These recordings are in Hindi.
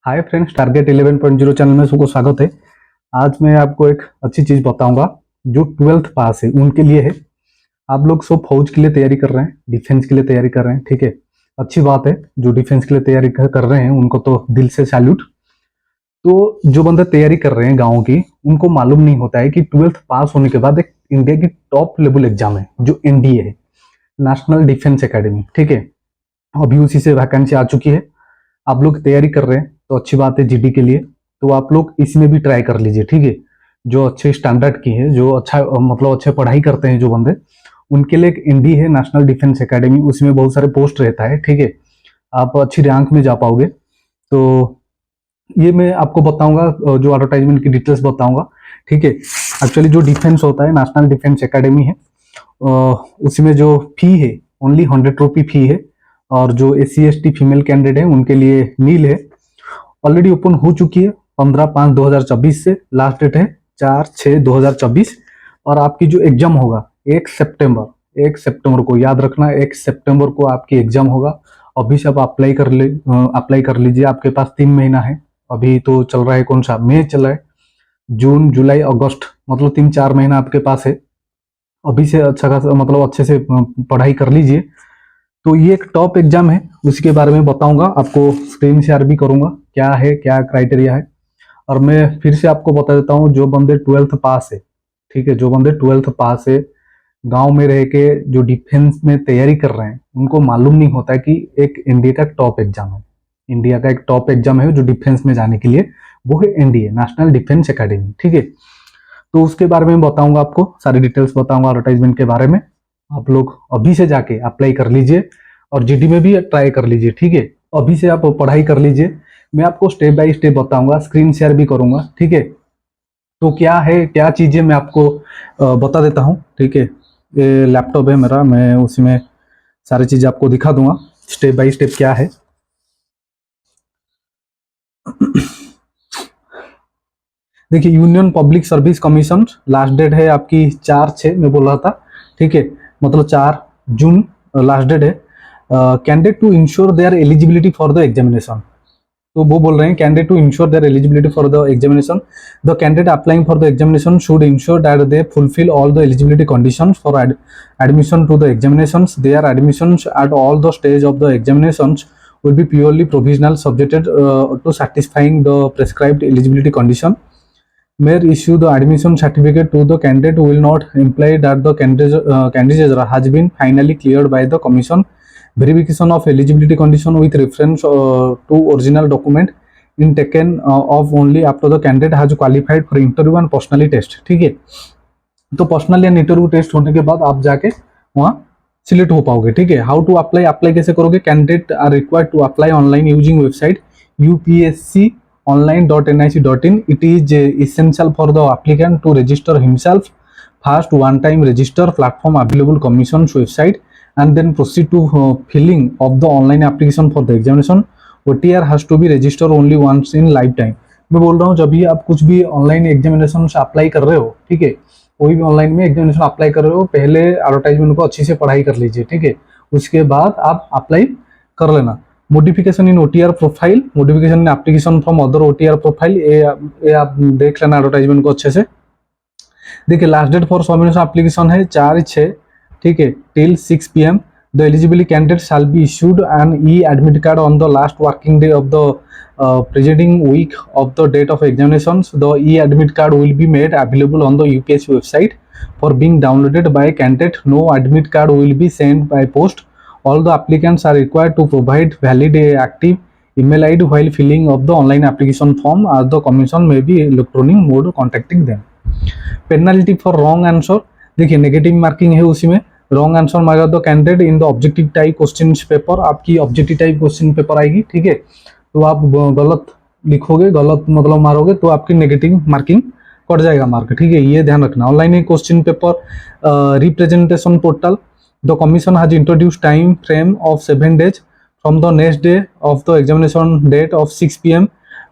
हाय फ्रेंड्स, टारगेट 11.0 चैनल में सबको स्वागत है। आज मैं आपको एक अच्छी चीज बताऊंगा जो 12th पास है उनके लिए है। आप लोग सब फौज के लिए तैयारी कर रहे हैं, डिफेंस के लिए तैयारी कर रहे हैं, ठीक है। अच्छी बात है, जो डिफेंस के लिए तैयारी कर रहे हैं उनको तो दिल से सैल्यूट। तो जो बंदे तैयारी कर रहे हैं गाँव की, उनको मालूम नहीं होता है कि 12th पास होने के बाद एक इंडिया की टॉप लेवल एग्जाम है जो एनडीए है, नेशनल डिफेंस एकेडमी, ठीक है। अभी उसी से वैकेंसी आ चुकी है। आप लोग तैयारी कर रहे हैं तो अच्छी बात है जीडी के लिए। तो आप लोग इसमें भी ट्राई कर लीजिए, ठीक है। जो अच्छे स्टैंडर्ड की है, जो अच्छा मतलब अच्छे पढ़ाई करते हैं जो बंदे, उनके लिए एक एनडी है, नेशनल डिफेंस एकेडमी। उसमें बहुत सारे पोस्ट रहता है, ठीक है। आप अच्छी रैंक में जा पाओगे। तो ये मैं आपको बताऊंगा, जो एडवर्टाइजमेंट की डिटेल्स बताऊंगा, ठीक है। एक्चुअली जो डिफेंस होता है, नेशनल डिफेंस एकेडमी है, उसमें जो फी है ओनली 100 रुपी फी है। और जो SC ST फीमेल कैंडिडेट है उनके लिए नील है। ऑलरेडी ओपन हो चुकी है 15/5/2024 से। लास्ट डेट है 4/6/2024। और आपकी जो एग्जाम होगा 1 सितंबर को, याद रखना, 1 सितंबर को आपकी एग्जाम होगा। अभी से आप अप्लाई कर लीजिए। आपके पास 3 महीना है। अभी तो चल रहा है कौन सा, मई चल रहा है। जून, जुलाई, अगस्त, मतलब 3-4 महीना आपके पास है। अभी से अच्छा खासा मतलब अच्छे से पढ़ाई कर लीजिए। तो ये एक टॉप एग्जाम है, उसके बारे में बताऊंगा आपको, स्क्रीन शेयर भी करूंगा क्या है, क्या क्राइटेरिया है। और मैं फिर से आपको बता देता हूँ, जो बंदे 12th पास है, ठीक है, जो बंदे 12th पास है, गांव में रह के जो डिफेंस में तैयारी कर रहे हैं, उनको मालूम नहीं होता है कि एक इंडिया का टॉप एग्जाम है। इंडिया का एक टॉप एग्जाम है जो डिफेंस में जाने के लिए, वो है एनडीए, नेशनल डिफेंस एकेडमी, ठीक है। तो उसके बारे में बताऊंगा आपको, सारी डिटेल्स बताऊंगा एडवर्टाइजमेंट के बारे में। आप लोग अभी से जाके अप्लाई कर लीजिए और जीडी में भी ट्राई कर लीजिए, ठीक है। अभी से आप पढ़ाई कर लीजिए। मैं आपको स्टेप बाय स्टेप बताऊंगा, स्क्रीन शेयर भी करूंगा, ठीक है। तो क्या है, क्या चीजें मैं आपको बता देता हूँ, ठीक है। ये लैपटॉप है मेरा, मैं उसी में सारी चीजें आपको दिखा दूंगा स्टेप बाय स्टेप क्या है। देखिए, Union Public Service Commission, last date है आपकी 4/6 में बोल रहा था, ठीक है, मतलब 4 जून लास्ट डेट है। Candidate to ensure their eligibility for the examination. तो वो बोल रहे हैं, candidate to ensure their eligibility for the examination, the candidate applying for the examination should ensure that they fulfil all the eligibility conditions for admission to the examinations. Their admissions at all the stage of the examinations will be purely provisional, subjected to satisfying the prescribed eligibility condition. May issue the admission certificate to the candidate will not imply that the candidature has been finally cleared by the commission. Verification of eligibility condition with reference to original document in taken of only after the candidate has qualified for interview and personally test, ठीक है। तो पर्सनल या इंटरव्यू टेस्ट होने के बाद आप जाके वहाँ सिलेक्ट हो पाओगे, ठीक है। हाउ टू अप्लाई, अप्लाई कैसे करोगे? Candidate are required to apply online using website upsconline.nic.in. It is essential for the applicant to register himself first, one time register platform available commission's website, and then proceed to filling of the online application for the examination. OTR has to be registered only once in lifetime. मैं बोल रहा हूँ, जब भी आप कुछ भी ऑनलाइन एग्जामिनेशन से अप्लाई कर रहे हो, ठीक है, कोई भी ऑनलाइन में एग्जामिनेशन अप्लाई कर रहे हो, पहले एडवर्टाइजमेंट को अच्छी से पढ़ाई कर लीजिए, ठीक है। उसके बाद आप अप्लाई कर लेना। Modification in OTR profile, modification in application from other OTR profile, ये आप देख लेना एडवर्टाइजमेंट को अच्छे से। देखिए, last date for submission application है 4/6, ठीक है, till 6 PM। The eligible candidate shall be issued an admit card on the last working day of the preceding week of the date of examinations. The admit card will be made available on the UPSC website for being downloaded by candidate. No admit card will be sent by post. All the applicants are required to provide valid active email ID while filling of the online application form, as the commission may be electronic mode contacting them. Penalty for wrong answer, देखिए नेगेटिव मार्किंग है उसी में। रॉन्ग आंसर मारेगा तो candidate in the objective type question paper, आपकी ऑब्जेक्टिव टाइप क्वेश्चन पेपर आएगी, ठीक है। तो आप गलत लिखोगे, गलत मतलब मारोगे, तो आपकी नेगेटिव मार्किंग कट जाएगा मार्क, ठीक है, ये ध्यान रखना। Online question paper representation portal, the commission has introduce time frame of 7 days from the next day of the examination date of 6 PM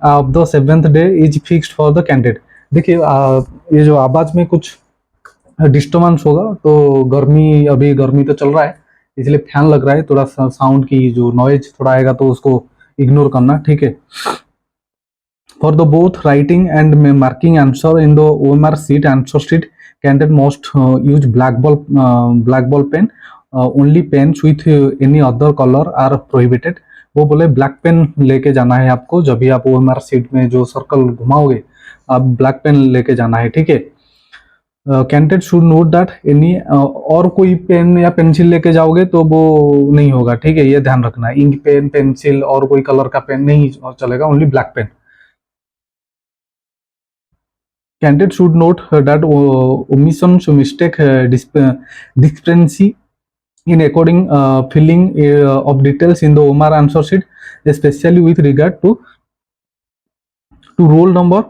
of the 7th day is fixed for the candidate. देखिए, ये जो आवाज में कुछ डिस्टर्बेंस होगा, तो गर्मी, अभी गर्मी तो चल रहा है, इसलिए फैन लग रहा है, थोड़ा साउंड की जो नॉइज थोड़ा आएगा तो उसको इग्नोर करना, ठीक है। For the both writing and marking answer in the OMR sheet, answer sheet, candidate must use black ball pen. Only pens with any other color are prohibited. वो बोले ब्लैक पेन लेके जाना है आपको, जब भी आप OMR शीट में जो सर्कल घुमाओगे आप ब्लैक पेन लेके जाना है, ठीक है। Candidate should note that any और कोई पेन या पेंसिल लेके जाओगे तो वो नहीं होगा, ठीक है, ये ध्यान रखना है। इंक पेन, पेंसिल और कोई कलर का पेन नहीं चलेगा, only black pen. Candidate should note that omission to mistake discrepancy in according filling of details in the OMR answer sheet, especially with regard to roll number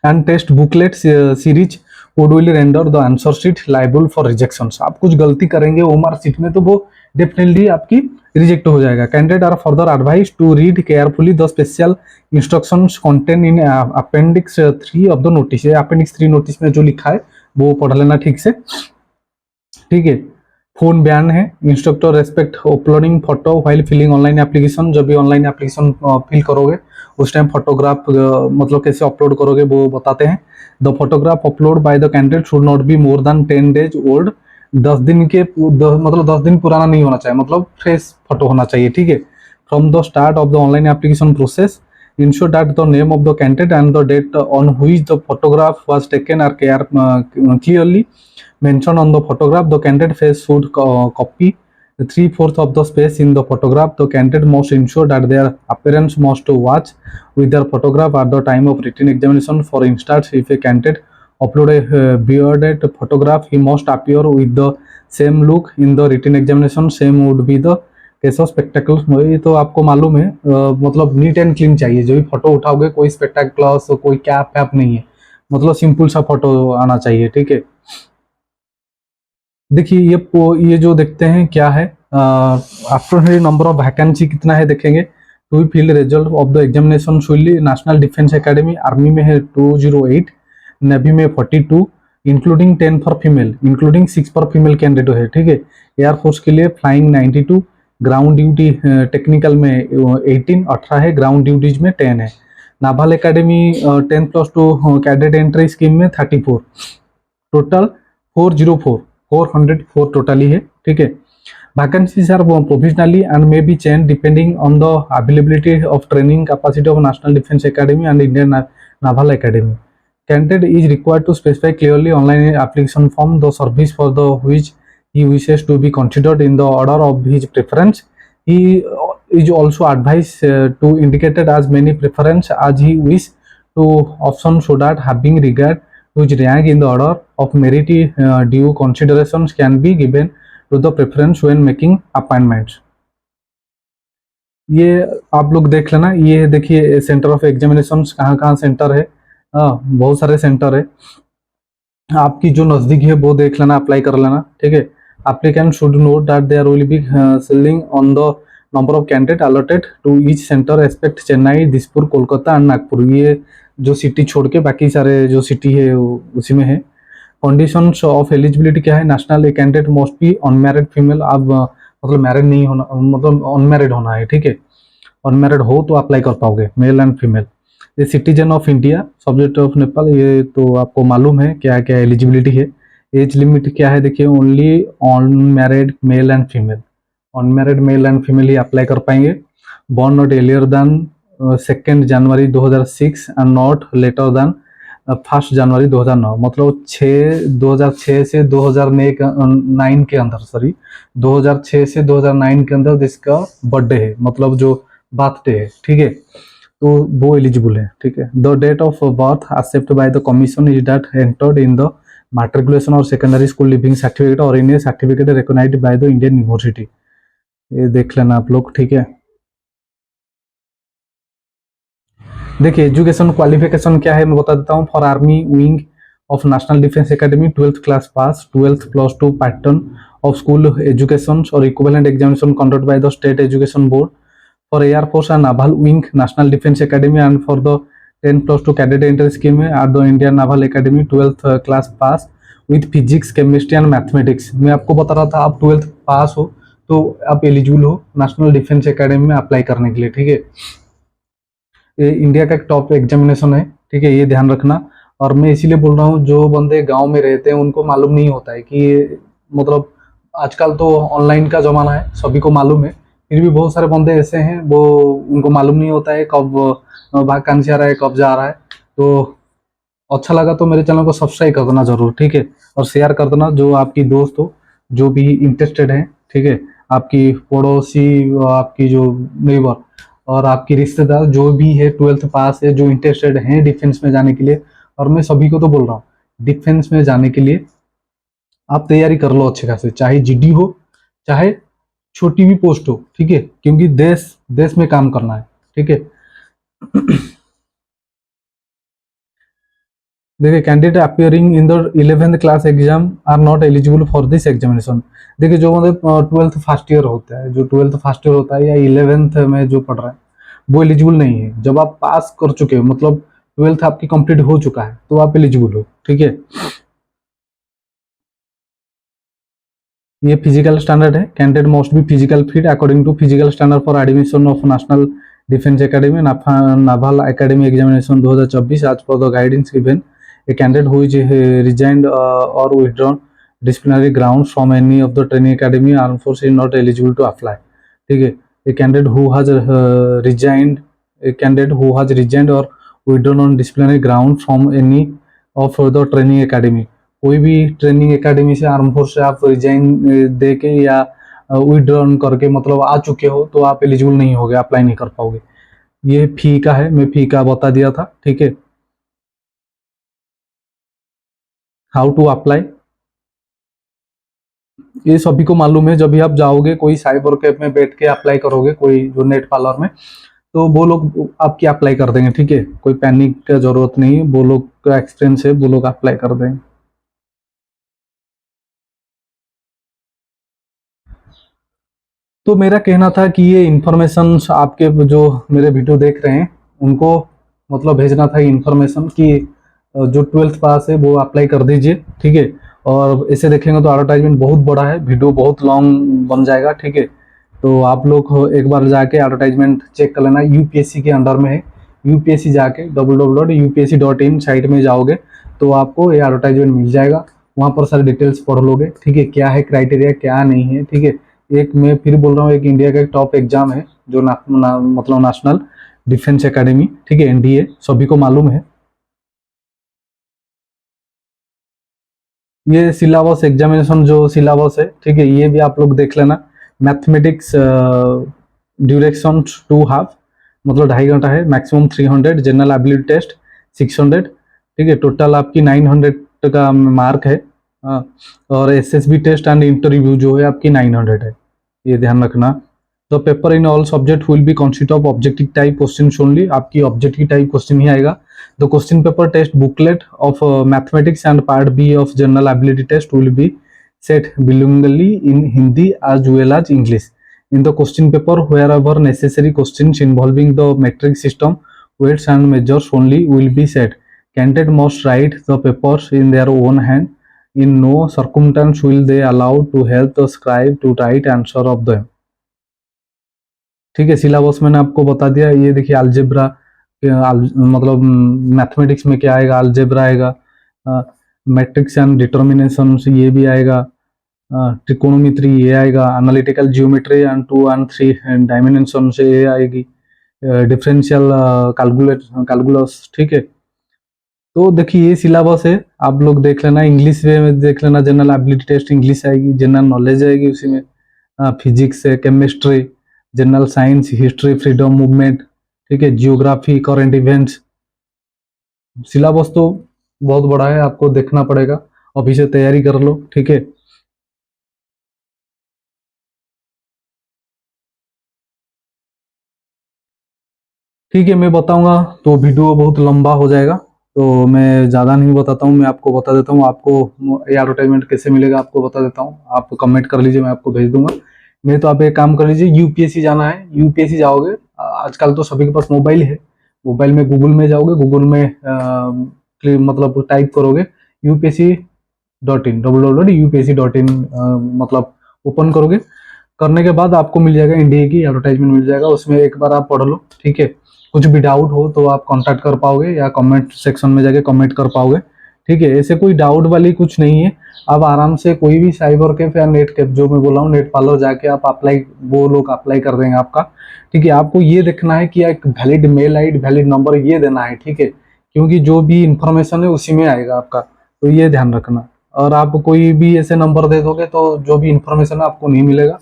and test booklet series would will render the answer sheet liable for rejections। आप कुछ गलती करेंगे OMR sheet में तो वो डेफिनेटली आपकी रिजेक्ट हो जाएगा। Candidate are further advise to read carefully the special instructions contain in appendix 3 of the notice. Appendix 3 notice में जो लिखा है वो पढ़ लेना ठीक से, ठीक है। फोन बैन है। Instructor respect uploading photo while filling online application. जब भी ऑनलाइन एप्लीकेशन फिल करोगे उस टाइम फोटोग्राफ मतलब कैसे अपलोड करोगे वो बताते हैं। The photograph upload by the candidate should not be more than 10 days old. 10 दिन के मतलब 10 दिन पुराना नहीं होना चाहिए, मतलब फ्रेश फोटो होना चाहिए, ठीक है। From the start of the online application process ensure that the name of the candidate and the date on which the photograph was taken are clearly mentioned on the photograph. The candidate face should copy 3/4 of the space in the photograph. The candidate must ensure that their appearance must watch with their photograph at the time of written examination. For instance, if a candidate upload a bearded photograph, he must appear with the same look in the written examination. Same would be the case of spectacles. ये तो आपको मालूम है, मतलब नीट एंड क्लीन चाहिए। जो भी फोटो उठाओगे कोई स्पेक्टेकल्स कोई कैप वैप नहीं है, मतलब सिंपल सा फोटो आना चाहिए, ठीक है। देखिए ये जो देखते हैं क्या है, आफ्टर नंबर ऑफ वैकेंसी कितना है देखेंगे। To field result of the examination सुइली नेशनल डिफेंस एकेडमी आर्मी में है 208, नेवी में 42, including 10 for female, including 6 for female candidate है, ठीक है। एयरफोर्स के लिए फ्लाइंग 92, ग्राउंड ड्यूटी टेक्निकल में 18 है, ग्राउंड ड्यूटीज में 10 है। Naval academy 10+2 cadet entry scheme में 34, टोटल 404 टोटली है, ठीक है। Vacancies are provisionally and may be change depending on the availability of training capacity of national defence academy and Indian नाval Academy. Candidate is required to specify clearly online application form the service for the which he wishes to be considered in the order of his preference. He is also advised to indicate as many preference as he wish to option so that having regard to his rank in the order of merit due considerations can be given to the preference when making appointments। ये आप लोग देख लेना। ये देखिए सेंटर ऑफ एग्जामिनेशन कहाँ सेंटर है, बहुत सारे सेंटर है। आपकी जो नजदीक है वो देख लेना, अप्लाई कर लेना, ठीक है। Applicant should note that there will be ceiling on the number of candidate allotted to each center except Chennai, Dispur, Kolkata and Nagpur. ये जो सिटी छोड़ के बाकी सारे जो सिटी है उसी में है। कंडीशंस ऑफ एलिजिबिलिटी क्या है, national candidate must be unmarried female. आप मतलब मैरिड नहीं होना, मतलब अनमैरिड होना है, ठीक है। अनमैरिड हो तो अप्लाई कर पाओगे, मेल एंड फीमेल। ये citizen of India, subject of Nepal, ये तो आपको मालूम है क्या क्या एलिजिबिलिटी है। एज लिमिट क्या है देखिए, only unmarried male and female, unmarried male and female ही अप्लाई कर पाएंगे। Born not earlier than 2 January 2006 and not later than 1 January 2009। मतलब 2006 से 2009 के अंदर, सॉरी 2006 से 2009 के अंदर जिसका बर्थडे है, मतलब जो बर्थडे है, ठीक है, तो वो एलिजिबल है, ठीक है। The date of birth accept by the commission is that entered in the matriculation और secondary school living certificate और in certificate recognised by the Indian university. ये देख लेना आप लोग, ठीक है। देखिए एजुकेशन क्वालिफिकेशन क्या है मैं बता देता हूँ। For army wing of national defence academy 12th class pass, 12th+2 pattern of school education और equivalent examination conducted by the state education board. For air force and naval wing national defence academy and for the 10+2 cadet entry scheme में at the Indian नाval academy 12th class pass with physics, chemistry and mathematics. मैं आपको बता रहा था आप 12th पास हो तो आप एलिजिबल हो नेशनल डिफेंस एकेडमी में अप्लाई करने के लिए, ठीक है। ये इंडिया का एक टॉप एग्जामिनेशन है, ठीक है, ये ध्यान रखना। और मैं इसीलिए बोल रहा हूँ, जो बंदे गांव में रहते हैं उनको मालूम नहीं होता है कि मतलब आजकल तो ऑनलाइन का ज़माना है, सभी को मालूम है, फिर भी बहुत सारे बंदे ऐसे हैं वो उनको मालूम नहीं होता है कब वैकेंसी आ रहा है, कब जा रहा है। तो अच्छा लगा तो मेरे चैनल को सब्सक्राइब कर देना जरूर, ठीक है, और शेयर कर देना जो आपकी दोस्त हो, जो भी इंटरेस्टेड है, ठीक है, आपकी पड़ोसी, आपकी जो नेबर और आपकी रिश्तेदार जो भी है 12th पास है, जो इंटरेस्टेड हैं डिफेंस में जाने के लिए। और मैं सभी को तो बोल रहा हूँ, डिफेंस में जाने के लिए आप तैयारी कर लो अच्छे खासे, चाहे जीडी हो, चाहे छोटी भी पोस्ट हो, ठीक है, क्योंकि देश देश में काम करना है, ठीक है। देखिए, candidate appearing in the 11th class exam are not eligible for this examination. देखिए, जो मतलब 12th फर्स्ट ईयर होता है, जो 12th फर्स्ट ईयर होता है या 11th में जो पढ़ रहा है, वो एलिजिबल नहीं है। जब आप पास कर चुके हो, मतलब 12th आपकी कंप्लीट हो चुका है, तो आप एलिजिबल हो, ठीक है। ये फिजिकल स्टैंडर्ड है, candidate must be physical fit according to physical standard for admission of national defence academy naval academy examination 2024 as per the guidance given. A candidate who is resigned or withdrawn disciplinary grounds from any of the training academy armed force is not eligible to apply, ठीक है। A candidate who has resigned a candidate who has resigned or withdrawn on disciplinary ground from any of the training academy, कोई भी ट्रेनिंग एकेडमी से, आर्म फोर्स से आप रिजाइन दे के या विड्रॉन करके मतलब आ चुके हो, तो आप एलिजिबल नहीं होगे, अप्लाई नहीं कर पाओगे। ये फी का है, मैं फी का बता दिया था, ठीक है। हाउ टू अप्लाई ये सभी को मालूम है। जब भी आप जाओगे कोई साइबर कैफ में बैठ के अप्लाई करोगे, कोई जो नेट पार्लर में, तो वो लोग आपकी अप्लाई कर देंगे, ठीक है, कोई पैनिक का जरूरत नहीं है, वो लोग का एक्सपीरियंस है, वो लोग अप्लाई कर देंगे। तो मेरा कहना था कि ये इन्फॉर्मेशन आपके जो मेरे वीडियो देख रहे हैं उनको मतलब भेजना था इन्फॉर्मेशन कि जो 12th पास है वो अप्लाई कर दीजिए, ठीक है। और ऐसे देखेंगे तो एडवर्टाइजमेंट बहुत बड़ा है, वीडियो बहुत लॉन्ग बन जाएगा, ठीक है। तो आप लोग एक बार जाके एडवर्टाइजमेंट चेक कर लेना, यूपीएससी के अंडर में है। यूपीएससी जाके www.upsc.in साइट में जाओगे तो आपको ये एडवर्टाइजमेंट मिल जाएगा, वहाँ पर सारे डिटेल्स पढ़ लोगे, ठीक है, क्या है क्राइटेरिया, क्या नहीं है, ठीक है। एक मैं फिर बोल रहा हूँ, एक इंडिया का एक टॉप एग्जाम है जो मतलब नेशनल डिफेंस एकेडमी, ठीक है, एनडीए, सभी को मालूम है। ये सिलेबस एग्जामिनेशन जो सिलेबस है, ठीक है, ये भी आप लोग देख लेना। मैथमेटिक्स ड्यूरेक्शन 2 हाफ, मतलब 2.5 घंटा है, मैक्सिमम 300, जनरल एबिलिटी टेस्ट 600, ठीक है, टोटल आपकी 900 का मार्क है। और एसएसबी टेस्ट एंड इंटरव्यू जो है आपकी 900 है, ये ध्यान रखना। तो paper in all subject will be consist of objective type question only, आपकी ऑब्जेक्टिव टाइप क्वेश्चन ही आएगा। The question paper test booklet of mathematics and part B of general ability test will be set bilingually in Hindi as well as English. In the question paper, wherever necessary, questions involving the metric system, weights and measures only will be set. Candidate must write the papers in their own hand. In no circumstance will they allow to help the scribe to write answer of them. ठीक है, सिलेबस मैंने आपको बता दिया। ये देखिए अलजेब्रा, मतलब मैथमेटिक्स में क्या आएगा, अलजेब्रा आएगा, मैट्रिक्स एंड डिटर्मिनेशन ये भी आएगा, ट्रिकोनोमेट्री ये आएगा, analytical geometry and 2 and 3 dimension से ये आएगी, डिफरेंशियल कैलकुलस, ठीक है। तो देखिए ये सिलेबस है, आप लोग देख लेना। इंग्लिश में देख लेना, जनरल एबिलिटी टेस्ट इंग्लिश आएगी, जनरल नॉलेज आएगी उसी में, फिजिक्स है, chemistry, general science, history, freedom movement, ठीक है, जियोग्राफी, करंट इवेंट्स। सिलेबस तो बहुत बड़ा है, आपको देखना पड़ेगा, अभी से तैयारी कर लो, ठीक है। ठीक है, मैं बताऊंगा तो वीडियो बहुत लंबा हो जाएगा, तो मैं ज़्यादा नहीं बताता हूँ, मैं आपको बता देता हूँ। आपको ये एडवर्टाइजमेंट कैसे मिलेगा आपको बता देता हूँ, आप कमेंट कर लीजिए, मैं आपको भेज दूंगा। नहीं तो आप एक काम कर लीजिए, यूपीएससी जाना है, यूपीएससी जाओगे, आजकल तो सभी के पास मोबाइल है, मोबाइल में गूगल में जाओगे, गूगल में मतलब टाइप करोगे upsc.in www.upsc.in, मतलब ओपन करोगे, करने के बाद आपको मिल जाएगा इंडिया की एडवर्टाइजमेंट मिल जाएगा, उसमें एक बार आप पढ़ लो, ठीक है। कुछ भी डाउट हो तो आप कांटेक्ट कर पाओगे या कमेंट सेक्शन में जाके कमेंट कर पाओगे। ठीक है, ऐसे कोई डाउट वाली कुछ नहीं है। आप आराम से कोई भी साइबर कैफ या नेट कैफ, जो मैं बोल रहा हूँ नेट पार्लर, जाके आप अप्लाई, वो लोग अप्लाई कर देंगे आपका। ठीक है, आपको ये देखना है कि एक valid mail ID, valid number ये देना है। ठीक है, क्योंकि जो भी इंफॉर्मेशन है उसी में आएगा आपका, तो ये ध्यान रखना। और आप कोई भी ऐसे नंबर दे दोगे तो जो भी इंफॉर्मेशन है आपको नहीं मिलेगा।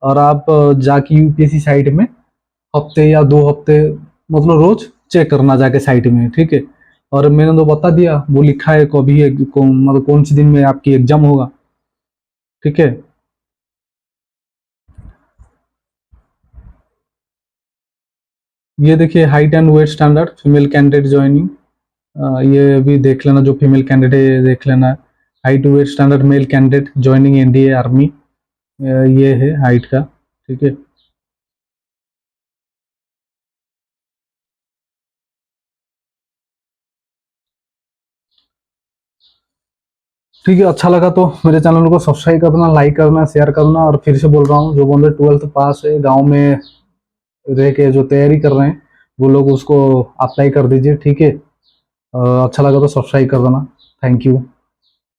और आप जाके यूपीएससी साइट में हफ्ते या 2 हफ्ते, मतलब रोज चेक करना जाके साइट में। ठीक है, और मैंने तो बता दिया, वो लिखा है कभी मतलब कौन सी दिन में आपकी एग्जाम होगा। ठीक है, ये देखिए height and weight standard female candidate joining, ये भी देख लेना, जो फीमेल कैंडिडेट देख लेना है। Height weight standard male candidate joining NDA army, ये है हाइट का। ठीक है, ठीक है, अच्छा लगा तो मेरे चैनल को सब्सक्राइब करना, लाइक करना, शेयर करना। और फिर से बोल रहा हूँ, जो बंदे 12th पास है, गांव में रह के जो तैयारी कर रहे हैं, वो लोग उसको अप्लाई कर दीजिए। ठीक है, अच्छा लगा तो सब्सक्राइब कर देना। Thank you.